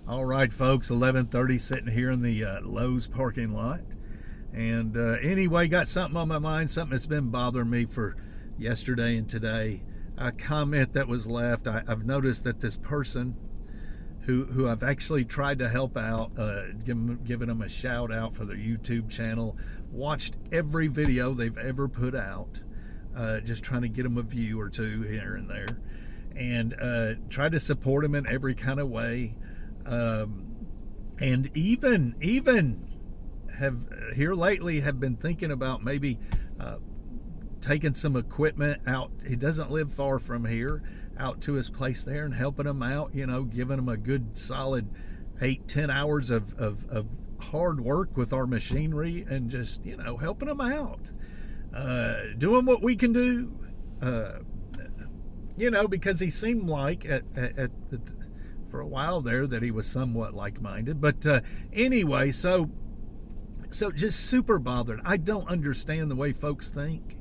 All right, folks, 11:30, sitting here in the Lowe's parking lot. And anyway, got something on my mind, something that's been bothering me for yesterday and today. A comment that was left. I've noticed that this person who I've actually tried to help out, giving them a shout out for their YouTube channel, watched every video they've ever put out, just trying to get them a view or two here and there, and tried to support them in every kind of way. And even have here lately have been thinking about maybe taking some equipment out. He doesn't live far from here, out to his place there, and helping him out, giving him a good solid 8-10 hours of hard work with our machinery, and just helping him out, doing what we can do, because he seemed like for a while there that he was somewhat like-minded. But anyway, so just super bothered. I don't understand the way folks think.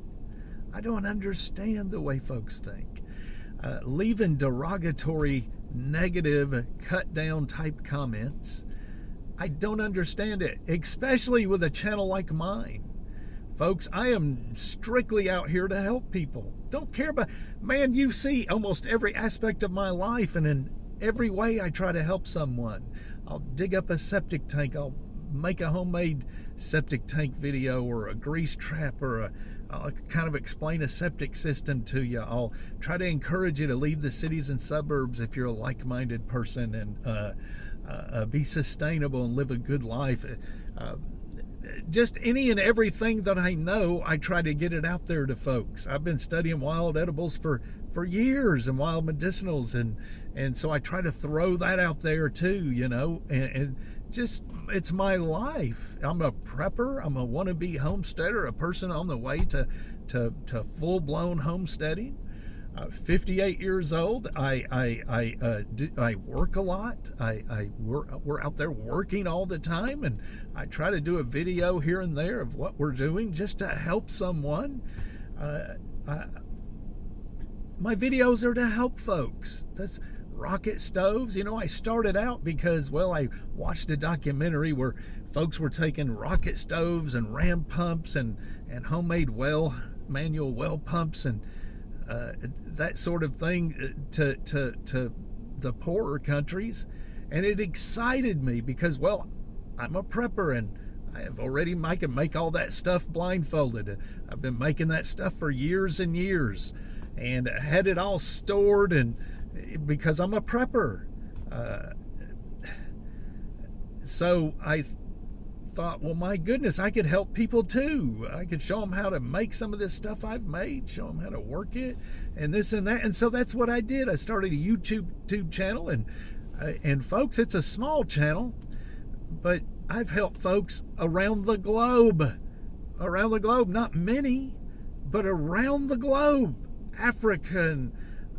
Leaving derogatory, negative, cut-down type comments. I don't understand it, especially with a channel like mine. Folks, I am strictly out here to help people. Don't care about... Man, you see almost every aspect of my life, and in every way I try to help someone. I'll dig up a septic tank. I'll make a homemade septic tank video, or a grease trap, or I'll kind of explain a septic system to you. I'll try to encourage you to leave the cities and suburbs if you're a like-minded person, and be sustainable and live a good life. Just any and everything that I know, I try to get it out there to folks. I've been studying wild edibles for years, and wild medicinals, and so I try to throw that out there too, and just, it's my life. I'm a prepper. I'm a wannabe homesteader, a person on the way to full-blown homesteading. 58 years old. I work a lot. We're out there working all the time, and I try to do a video here and there of what we're doing just to help someone. My videos are to help folks. That's rocket stoves. I started out because, I watched a documentary where folks were taking rocket stoves and ram pumps and homemade manual well pumps and that sort of thing to the poorer countries. And it excited me because, I'm a prepper, and I have already can make all that stuff blindfolded. I've been making that stuff for years and years, and had it all stored, and because I'm a prepper. So I thought, my goodness, I could help people too. I could show them how to make some of this stuff I've made, show them how to work it, and this and that. And so that's what I did. I started a YouTube channel, and folks, it's a small channel, but I've helped folks around the globe. Not many, but around the globe. Africa, and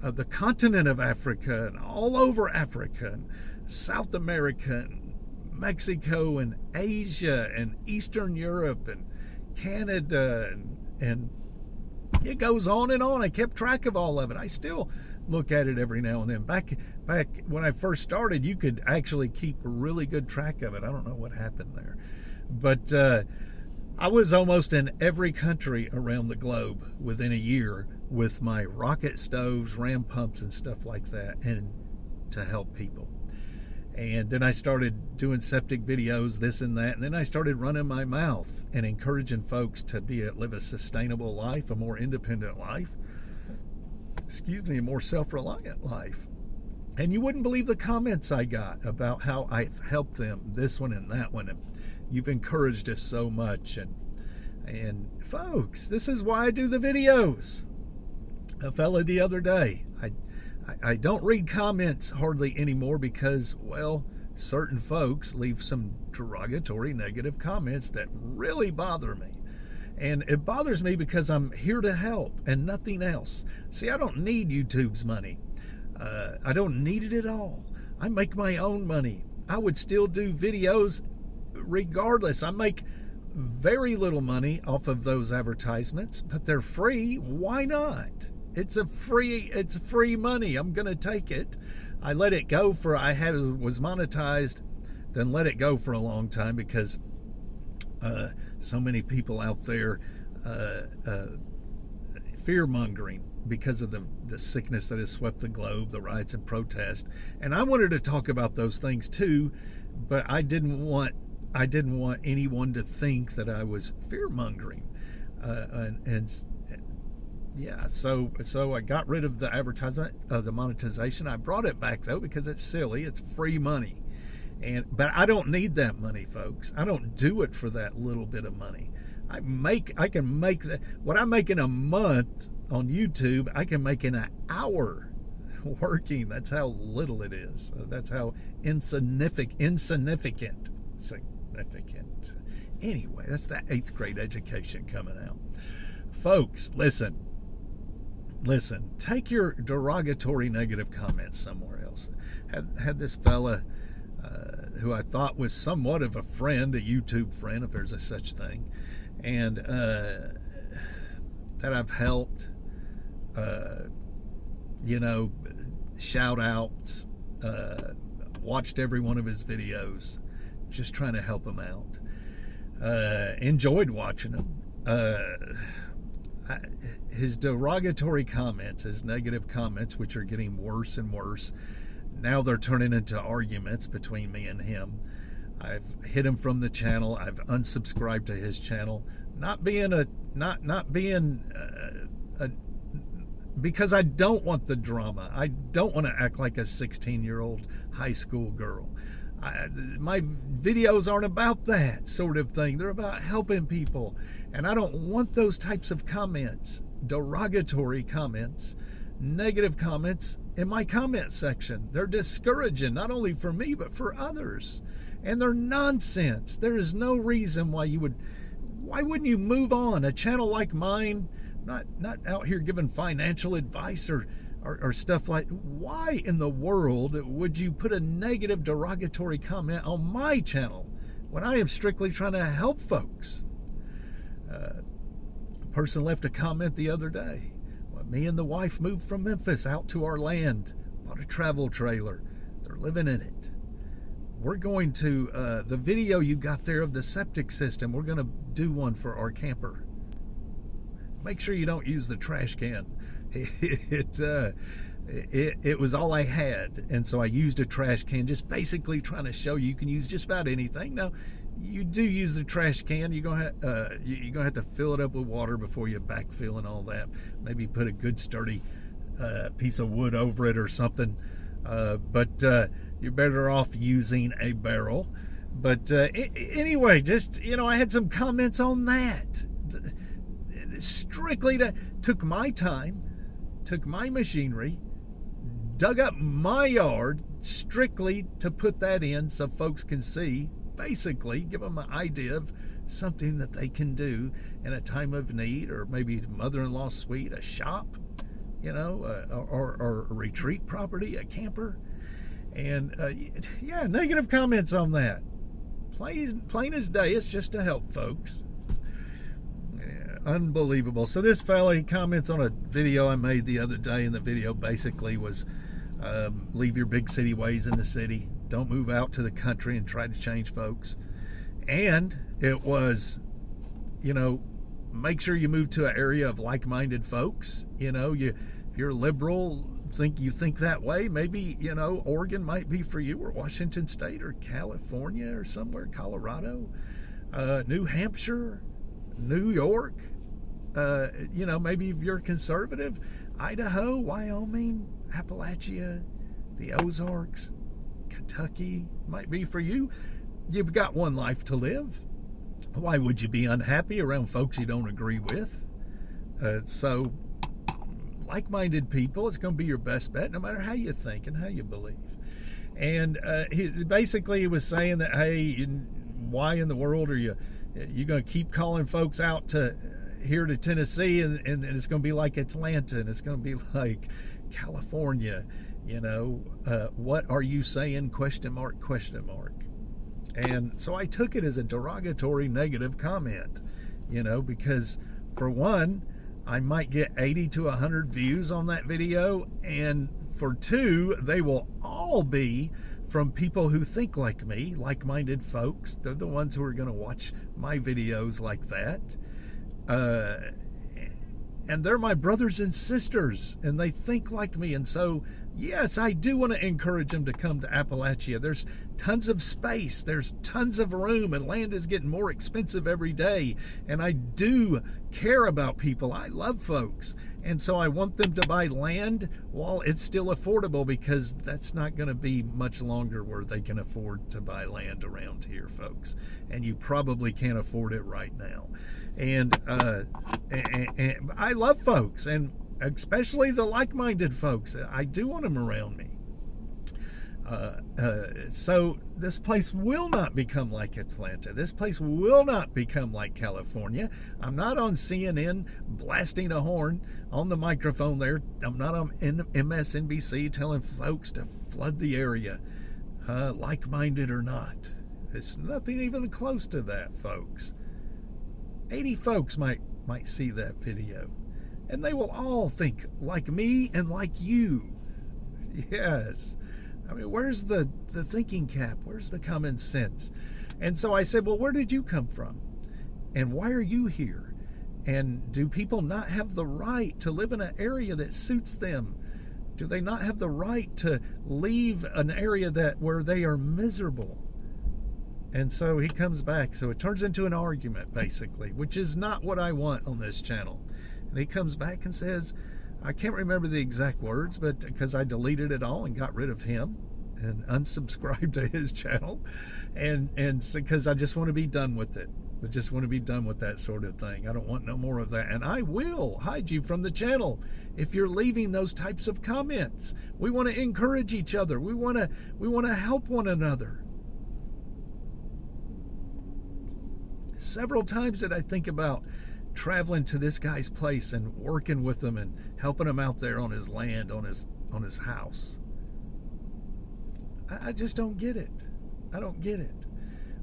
the continent of Africa, and all over Africa, and South America, and Mexico, and Asia, and Eastern Europe, and Canada, and it goes on and on. I kept track of all of it. I still look at it every now and then. Back when I first started, you could actually keep a really good track of it. I don't know what happened there, but I was almost in every country around the globe within a year with my rocket stoves, ram pumps, and stuff like that, and to help people. And then I started doing septic videos, this and that, and then I started running my mouth and encouraging folks to live a sustainable life, a more independent life, a more self-reliant life. And you wouldn't believe the comments I got about how I've helped them, this one and that one, and you've encouraged us so much. And folks, this is why I do the videos. A fella the other day, I don't read comments hardly anymore because, certain folks leave some derogatory, negative comments that really bother me. And it bothers me because I'm here to help and nothing else. See, I don't need YouTube's money. I don't need it at all. I make my own money. I would still do videos regardless. I make very little money off of those advertisements, but they're free. Why not? It's free money. I'm going to take it. I let it go for was monetized, then let it go for a long time because so many people out there fear mongering because of the sickness that has swept the globe, the riots and protests. And I wanted to talk about those things too, but I didn't want anyone to think that I was fear mongering. Yeah, so I got rid of the advertisement, the monetization. I brought it back though because it's silly. It's free money, but I don't need that money, folks. I don't do it for that little bit of money. I can make that what I make in a month on YouTube. I can make in an hour working. That's how little it is. That's how insignificant. Anyway, that's that 8th grade education coming out, folks. Listen, take your derogatory negative comments somewhere else. Had this fella who I thought was somewhat of a friend, a YouTube friend, if there's a such thing, and that I've helped, shout outs, watched every one of his videos, just trying to help him out. Enjoyed watching him. His derogatory comments, his negative comments, which are getting worse and worse. Now they're turning into arguments between me and him. I've hit him from the channel. I've unsubscribed to his channel. Because I don't want the drama. I don't want to act like a 16-year-old high school girl. My videos aren't about that sort of thing. They're about helping people. And I don't want those types of comments, derogatory comments, negative comments in my comment section. They're discouraging, not only for me, but for others. And they're nonsense. There is no reason why wouldn't you move on? A channel like mine, not out here giving financial advice or stuff like, why in the world would you put a negative derogatory comment on my channel when I am strictly trying to help folks? A person left a comment the other day. Well, me and the wife moved from Memphis out to our land, bought a travel trailer. They're living in it. We're going to, the video you got there of the septic system, we're going to do one for our camper. Make sure you don't use the trash can. It was all I had, and so I used a trash can, just basically trying to show you can use just about anything. Now, you do use the trash can. You're gonna have to fill it up with water before you backfill and all that. Maybe put a good sturdy piece of wood over it or something. But you're better off using a barrel. But anyway, just I had some comments on that. Strictly took my time, took my machinery, dug up my yard strictly to put that in so folks can see, basically give them an idea of something that they can do in a time of need, or maybe mother-in-law suite, a shop, or a retreat property, a camper. And negative comments on that. Plain as day. It's just to help folks. Unbelievable. So this fella, he comments on a video I made the other day, and the video basically was leave your big city ways in the city. Don't move out to the country and try to change folks. And it was, make sure you move to an area of like-minded folks. If you're liberal, you think that way, maybe, Oregon might be for you, or Washington State, or California, or somewhere, Colorado, New Hampshire, New York, maybe if you're conservative, Idaho, Wyoming, Appalachia, the Ozarks, Kentucky might be for you. You've got one life to live. Why would you be unhappy around folks you don't agree with? So like-minded people, it's going to be your best bet, no matter how you think and how you believe. And he was saying that, hey, why in the world are you're going to keep calling folks out to here to Tennessee, and it's going to be like Atlanta, and it's going to be like California, what are you saying, ? And so I took it as a derogatory negative comment, because for one, I might get 80 to 100 views on that video, and for 2, they will all be from people who think like me, like-minded folks. They're the ones who are going to watch my videos like that. And they're my brothers and sisters, and they think like me. And so, yes, I do want to encourage them to come to Appalachia. There's tons of space. There's tons of room, and land is getting more expensive every day. And I do care about people. I love folks. And so I want them to buy land while it's still affordable, because that's not going to be much longer where they can afford to buy land around here, folks. And you probably can't afford it right now. And I love folks, and especially the like-minded folks. I do want them around me. So this place will not become like Atlanta. This place will not become like California. I'm not on CNN blasting a horn on the microphone there. I'm not on MSNBC telling folks to flood the area, like-minded or not. It's nothing even close to that, folks. 80 folks might see that video, and they will all think like me and like you. Yes. I mean, where's the thinking cap? Where's the common sense? And so I said, well, where did you come from? And why are you here? And do people not have the right to live in an area that suits them? Do they not have the right to leave an area where they are miserable? And so he comes back. So it turns into an argument, basically, which is not what I want on this channel. And he comes back and says, I can't remember the exact words, but because I deleted it all and got rid of him and unsubscribed to his channel, and because I just want to be done with it. I just want to be done with that sort of thing. I don't want no more of that. And I will hide you from the channel if you're leaving those types of comments. We want to encourage each other. We want to help one another. Several times did I think about traveling to this guy's place and working with him and helping him out there on his land, on his house. I just don't get it. I don't get it.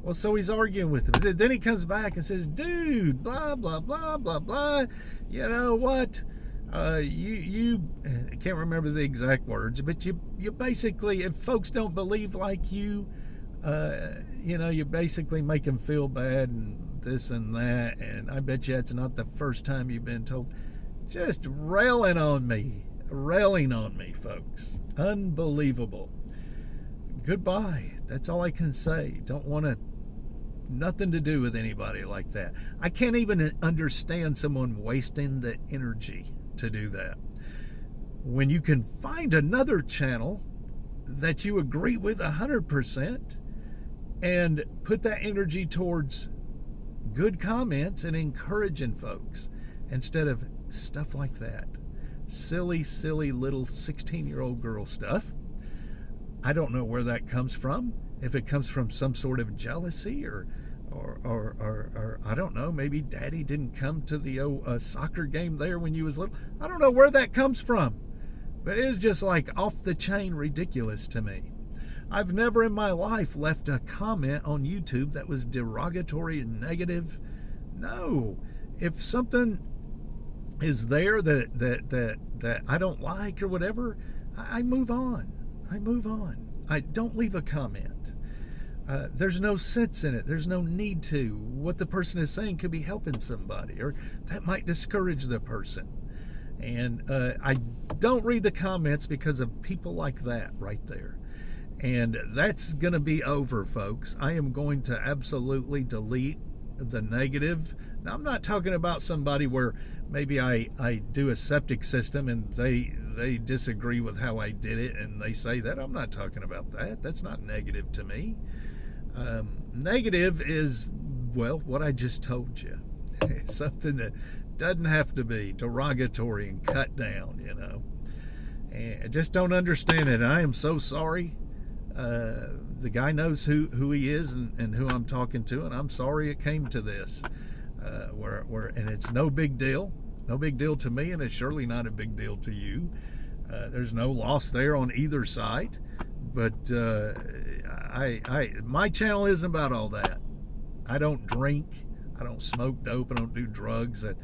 Well, so he's arguing with him. Then he comes back and says, dude, blah, blah, blah, blah, blah. You know what? You I can't remember the exact words, but you basically, if folks don't believe like you, you basically make them feel bad and this and that, and I bet you that's not the first time you've been told. Just railing on me, folks. Unbelievable. Goodbye. That's all I can say. Don't want nothing to do with anybody like that. I can't even understand someone wasting the energy to do that. When you can find another channel that you agree with 100% and put that energy towards good comments and encouraging folks instead of stuff like that. Silly little 16-year-old girl stuff. I don't know where that comes from. If it comes from some sort of jealousy or I don't know, maybe daddy didn't come to the soccer game there when you was little. I don't know where that comes from. But it is just like off the chain ridiculous to me. I've never in my life left a comment on YouTube that was derogatory and negative. No. If something is there that I don't like or whatever, I move on. I don't leave a comment. There's no sense in it. There's no need to. What the person is saying could be helping somebody, or that might discourage the person. And I don't read the comments because of people like that right there. And that's going to be over, folks. I am going to absolutely delete the negative. Now, I'm not talking about somebody where maybe I do a septic system and they disagree with how I did it and they say that. I'm not talking about that. That's not negative to me. Negative is, well, what I just told you. Something that doesn't have to be derogatory and cut down, And I just don't understand it. And I am so sorry. The guy knows who he is and who I'm talking to, and I'm sorry it came to this. And it's no big deal. No big deal to me, and it's surely not a big deal to you. There's no loss there on either side. But my channel isn't about all that. I don't drink. I don't smoke dope. I don't do drugs. And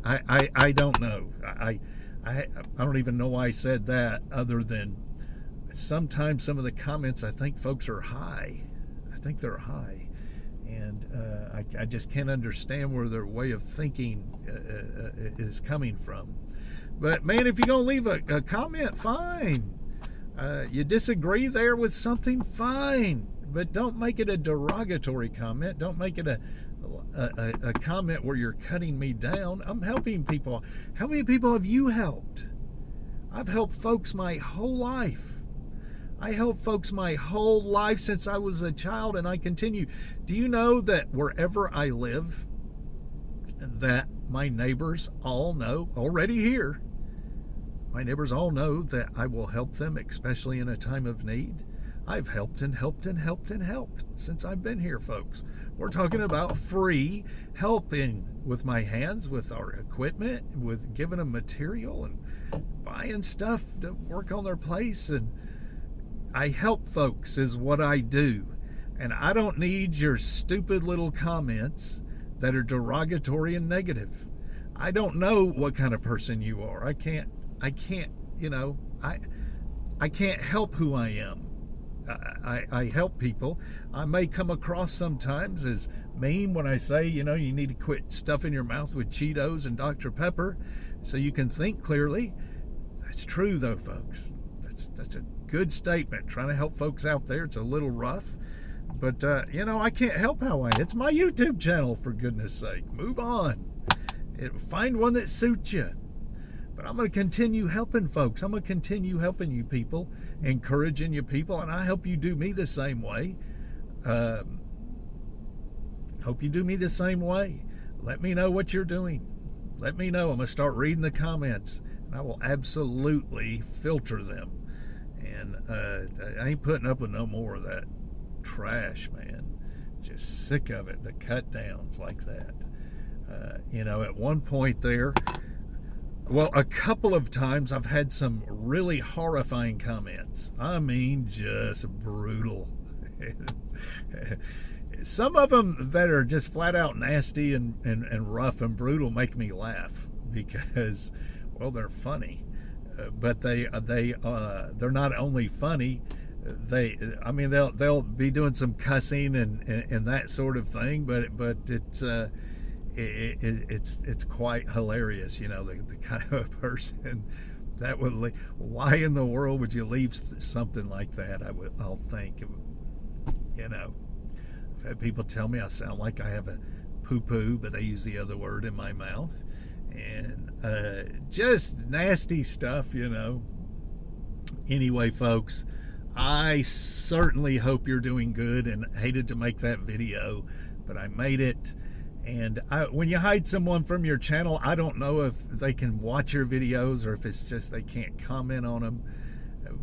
I don't know. I don't even know why I said that, other than sometimes some of the comments, I think folks are high. I think they're high. And I just can't understand where their way of thinking is coming from. But man, if you're going to leave a comment, fine. You disagree there with something, fine. But don't make it a derogatory comment. Don't make it a comment where you're cutting me down. I'm helping people. How many people have you helped? I've helped folks my whole life. I helped folks my whole life since I was a child, and I continue. Do you know that wherever I live, that my neighbors all know, already here, my neighbors all know that I will help them, especially in a time of need? I've helped and helped and helped and helped since I've been here, folks. We're talking about free helping with my hands, with our equipment, with giving them material and buying stuff to work on their place. And I help folks is what I do. And I don't need your stupid little comments that are derogatory and negative. I don't know what kind of person you are. I can't, you know, I can't help who I am. I help people. I may come across sometimes as mean when I say, you know, you need to quit stuffing your mouth with Cheetos and Dr. Pepper so you can think clearly. That's true, though, folks. That's a good statement. Trying to help folks out there. It's a little rough. But, you know, I can't help how it's my YouTube channel, for goodness sake. Move on. Find one that suits you. But I'm going to continue helping folks. I'm going to continue helping you people, encouraging you people, and I hope you do me the same way. Hope you do me the same way. Let me know what you're doing. Let me know. I'm going to start reading the comments, and I will absolutely filter them. And I ain't putting up with no more of that trash, man. Just sick of it, the cut downs like that. You know, at one point there, well, a couple of times I've had some really horrifying comments. I mean, just brutal. Some of them that are just flat out nasty and rough and brutal make me laugh because, well, they're funny. But they're not only funny. They'll be doing some cussing and that sort of thing. But it's quite hilarious, you know, the kind of a person that would why in the world would you leave something like that? I'll think, you know. I've had people tell me I sound like I have a poo-poo, but they use the other word in my mouth, and just nasty stuff, you know. Anyway, folks, I certainly hope you're doing good, and hated to make that video, but I made it. And when you hide someone from your channel, I don't know if they can watch your videos or if it's just they can't comment on them.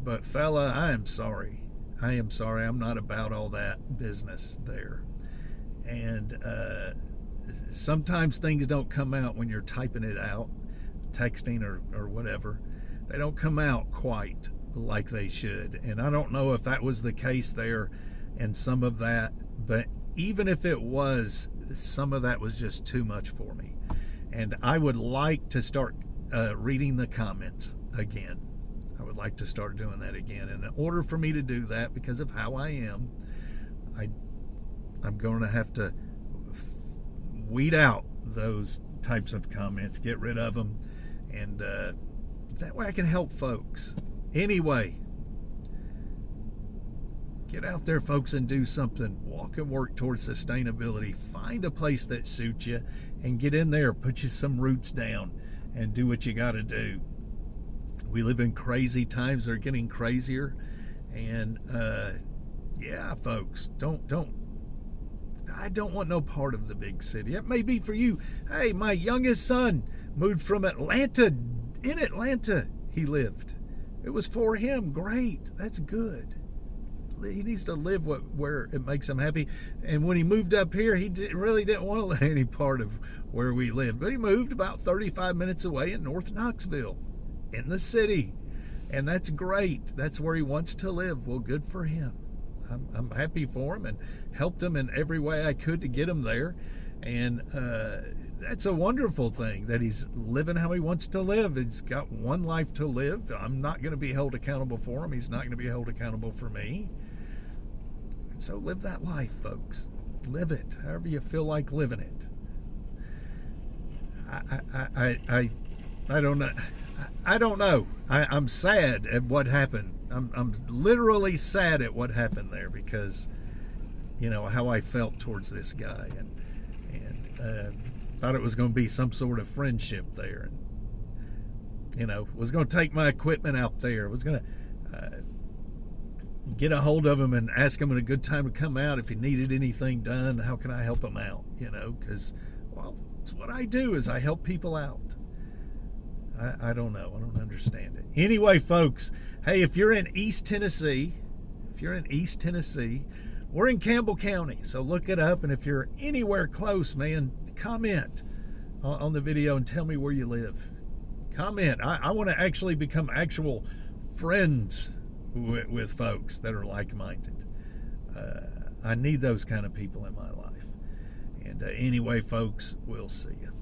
But fella, I am sorry. I am sorry. I'm not about all that business there. And sometimes things don't come out when you're typing it out, texting or whatever. They don't come out quite like they should. And I don't know if that was the case there and some of that. But even if it was, some of that was just too much for me. And I would like to start reading the comments again. I would like to start doing that again. And in order for me to do that, because of how I am, I'm going to have to weed out those types of comments, get rid of them, and that way I can help folks. Anyway, get out there, folks, and do something. Walk and work towards sustainability. Find a place that suits you and get in there. Put you some roots down and do what you got to do. We live in crazy times. They're getting crazier. And, yeah, folks, I don't want no part of the big city. It may be for you. Hey, my youngest son moved from Atlanta. In Atlanta, he lived. It was for him. Great. That's good. He needs to live where it makes him happy. And when he moved up here, he really didn't want to live any part of where we lived. But he moved about 35 minutes away in North Knoxville, in the city. And that's great. That's where he wants to live. Well, good for him. I'm happy for him and helped him in every way I could to get him there. And that's a wonderful thing that he's living how he wants to live. He's got one life to live. I'm not going to be held accountable for him. He's not going to be held accountable for me. And so live that life, folks. Live it however you feel like living it. I don't know. I don't know. I'm sad at what happened. I'm literally sad at what happened there because, you know, how I felt towards this guy, and thought it was going to be some sort of friendship there, and you know, was going to take my equipment out there, was going to get a hold of him and ask him at a good time to come out if he needed anything done. How can I help him out? You know, because, well, it's what I do is I help people out. I don't know. I don't understand it. Anyway, folks, hey, if you're in East Tennessee, we're in Campbell County, so look it up. And if you're anywhere close, man, comment on the video and tell me where you live. Comment. I want to actually become actual friends with folks that are like-minded. I need those kind of people in my life. And anyway, folks, we'll see you.